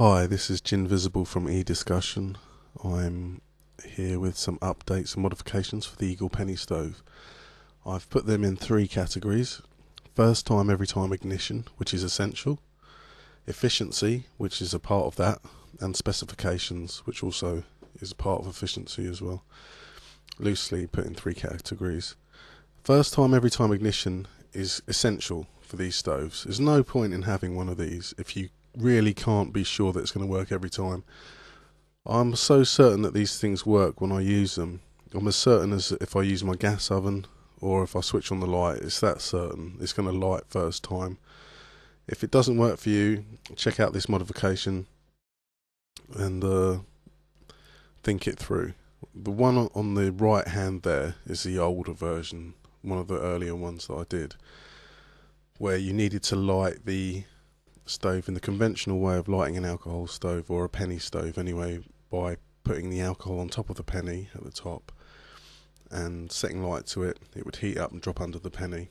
Hi, this is Jin Visible from eDiscussion. I'm here with some updates and modifications for the Eagle Penny Stove. I've put them in three categories: first time, every time ignition, which is essential; efficiency, which is a part of that; and specifications, which also is a part of efficiency as well. Loosely put in three categories. First time, every time ignition is essential for these stoves. There's no point in having one of these if you really can't be sure that it's going to work every time. I'm so certain that these things work when I use them. I'm as certain as if I use my gas oven or if I switch on the light. It's that certain it's going to light first time. If it doesn't work for you, check out this modification and think it through. The one on the right hand there is the older version, one of the earlier ones that I did, where you needed to light the stove in the conventional way of lighting an alcohol stove, or a penny stove anyway, by putting the alcohol on top of the penny at the top and setting light to it. It would heat up and drop under the penny,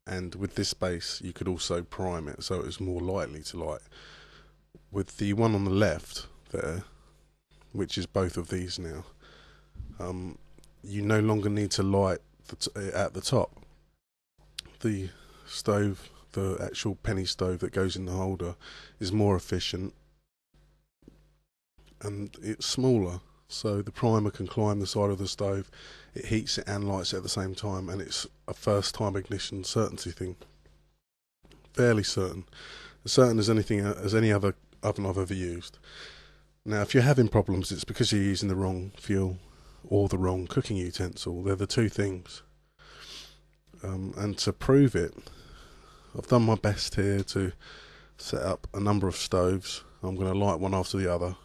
and with this base you could also prime it so it was more likely to light. With the one on the left there, which is both of these now, you no longer need to light at the top. The stove, the actual penny stove that goes in the holder, is more efficient and it's smaller, so the primer can climb the side of the stove. It heats it and lights it at the same time, and it's a first time ignition certainty thing. Fairly certain, as certain as any other oven I've ever used. Now if you're having problems, it's because you're using the wrong fuel or the wrong cooking utensil. They're the two things. And to prove it, I've done my best here to set up a number of stoves. I'm going to light one after the other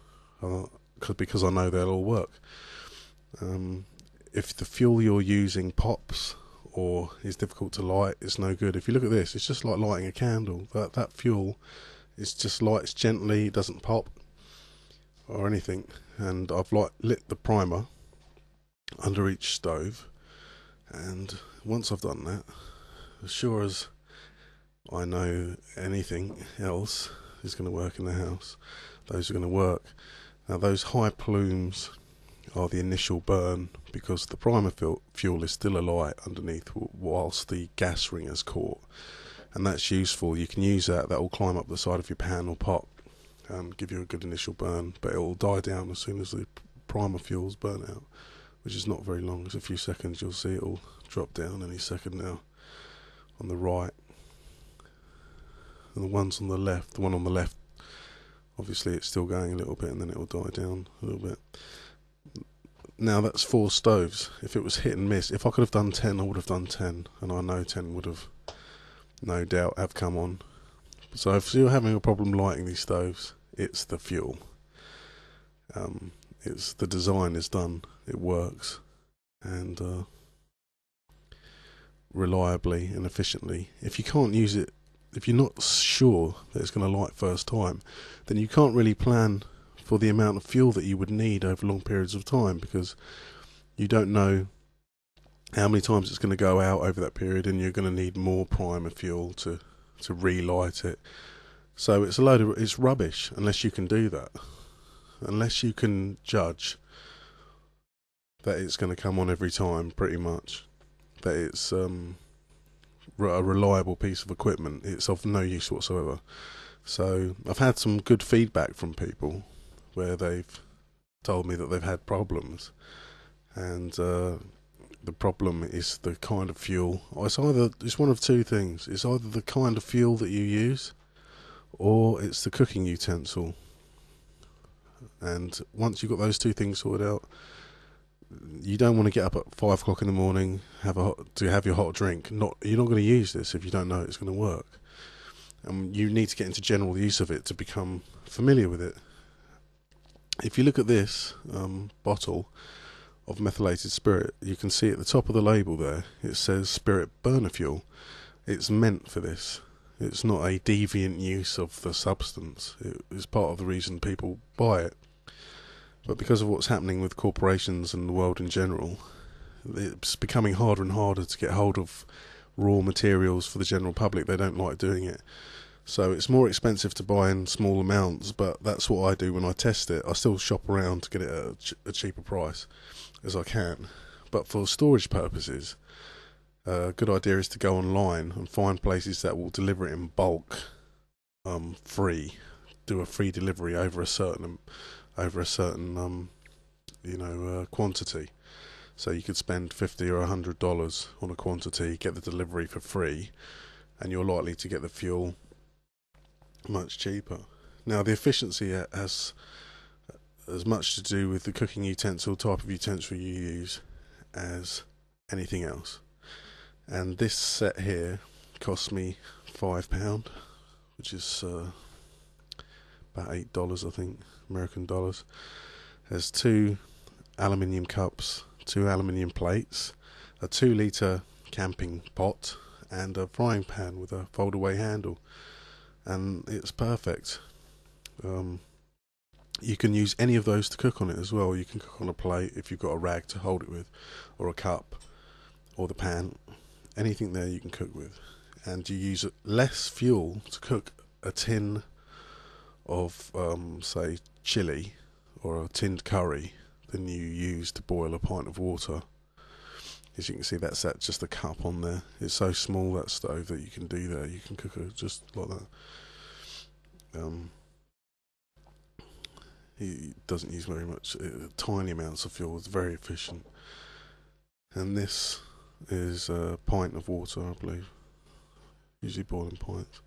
because I know they'll all work. If the fuel you're using pops or is difficult to light, it's no good. If you look at this, it's just like lighting a candle. That fuel is just lights gently, it doesn't pop or anything. And I've lit the primer under each stove, and once I've done that, as sure as I know anything else is going to work in the house, those are going to work. Now those high plumes are the initial burn because the primer fuel is still alight underneath whilst the gas ring is caught, and that's useful. You can use that will climb up the side of your pan or pot and give you a good initial burn, but it will die down as soon as the primer fuel's burnt out, which is not very long. It's a few seconds. You'll see it will drop down any second now on the right. And the ones on the left, the one on the left, obviously it's still going a little bit and then it will die down a little bit. Now that's 4 stoves. If it was hit and miss, if I could have done 10, I would have done 10, and I know 10 would have no doubt have come on. So if you're having a problem lighting these stoves, it's the fuel. It's the design is done, it works, and reliably and efficiently. If you can't use it, if you're not sure that it's going to light first time, then you can't really plan for the amount of fuel that you would need over long periods of time, because you don't know how many times it's going to go out over that period, and you're going to need more primer fuel to relight it. So it's rubbish unless you can do that. Unless you can judge that it's going to come on every time, pretty much, that it's a reliable piece of equipment, it's of no use whatsoever. So I've had some good feedback from people where they've told me that they've had problems, and the problem is the kind of fuel. It's one of two things. It's either the kind of fuel that you use, or it's the cooking utensil. And once you've got those two things sorted out, you don't want to get up at 5 o'clock in the morning to have your hot drink. You're not going to use this if you don't know it's going to work. And you need to get into general use of it to become familiar with it. If you look at this bottle of methylated spirit, you can see at the top of the label there, it says spirit burner fuel. It's meant for this. It's not a deviant use of the substance. It is part of the reason people buy it. But because of what's happening with corporations and the world in general, it's becoming harder and harder to get hold of raw materials for the general public. They don't like doing it. So it's more expensive to buy in small amounts, but that's what I do when I test it. I still shop around to get it at a cheaper price as I can. But for storage purposes, a good idea is to go online and find places that will deliver it in bulk, free. Do a free delivery over a certain quantity. So you could spend $50 or $100 on a quantity, get the delivery for free, and you're likely to get the fuel much cheaper. Now, the efficiency has as much to do with the cooking utensil, type of utensil you use, as anything else. And this set here cost me £5, which is about $8, I think, American dollars. There's 2 aluminium cups, 2 aluminium plates, a 2-litre camping pot, and a frying pan with a fold-away handle, and it's perfect. You can use any of those to cook on it as well. You can cook on a plate if you've got a rag to hold it with, or a cup, or the pan. Anything there you can cook with, and you use less fuel to cook a tin of say chili or a tinned curry than you use to boil a pint of water. As you can see, that's just a cup on there. It's so small, that stove, that you can do that. You can cook it just like that. It doesn't use very much, tiny amounts of fuel. It's very efficient. And this is a pint of water, I believe. Usually boiling pints.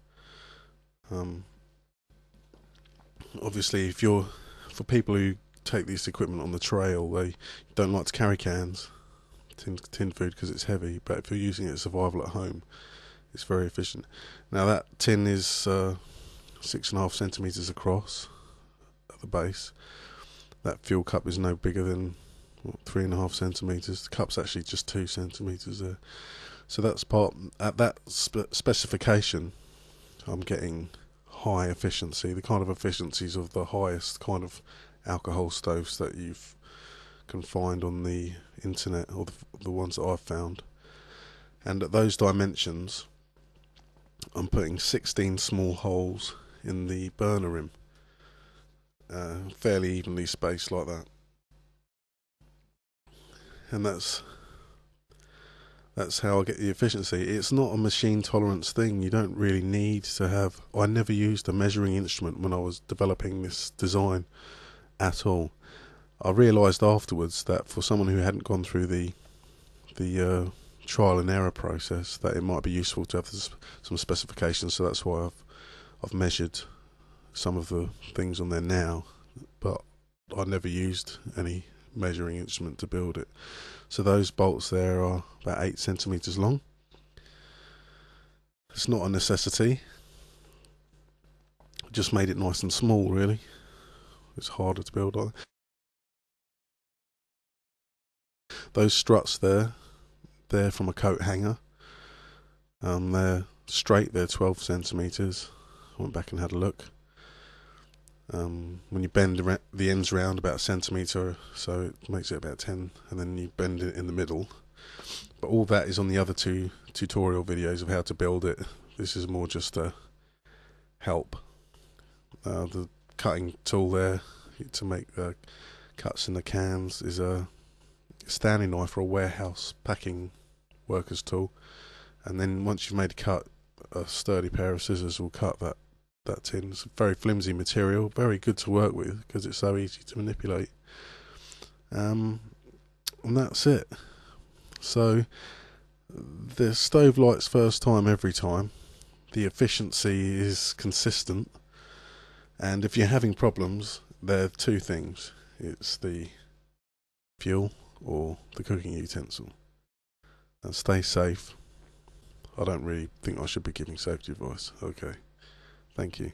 Obviously, for people who take this equipment on the trail, they don't like to carry cans, tin food, because it's heavy. But if you're using it as survival at home, it's very efficient. Now that tin is 6.5 centimeters across at the base. That fuel cup is no bigger than 3.5 centimeters. The cup's actually just 2 centimeters there. So that's at that specification, I'm getting high efficiency, the kind of efficiencies of the highest kind of alcohol stoves that you can find on the internet, or the ones that I've found. And at those dimensions, I'm putting 16 small holes in the burner rim, fairly evenly spaced like that. And that's how I get the efficiency. It's not a machine tolerance thing. You don't really need to have. I never used a measuring instrument when I was developing this design at all. I realised afterwards that for someone who hadn't gone through the trial and error process, that it might be useful to have some specifications. So that's why I've measured some of the things on there now, but I never used any measuring instrument to build it. So those bolts there are about 8 centimeters long. It's not a necessity. Just made it nice and small, really. It's harder to build on. Those struts there, they're from a coat hanger. They're straight, they're 12 centimeters. I went back and had a look. When you bend the ends round about a centimetre, so it makes it about 10, and then you bend it in the middle. But all that is on the other 2 tutorial videos of how to build it. This is more just a help. The cutting tool there to make the cuts in the cans is a Stanley knife, or a warehouse packing worker's tool. And then once you've made a cut, a sturdy pair of scissors will cut that tin. It's a very flimsy material, very good to work with because it's so easy to manipulate. And that's it. So the stove lights first time every time. The efficiency is consistent, and if you're having problems, there are 2 things. It's the fuel or the cooking utensil. And stay safe. I don't really think I should be giving safety advice. Okay. Thank you.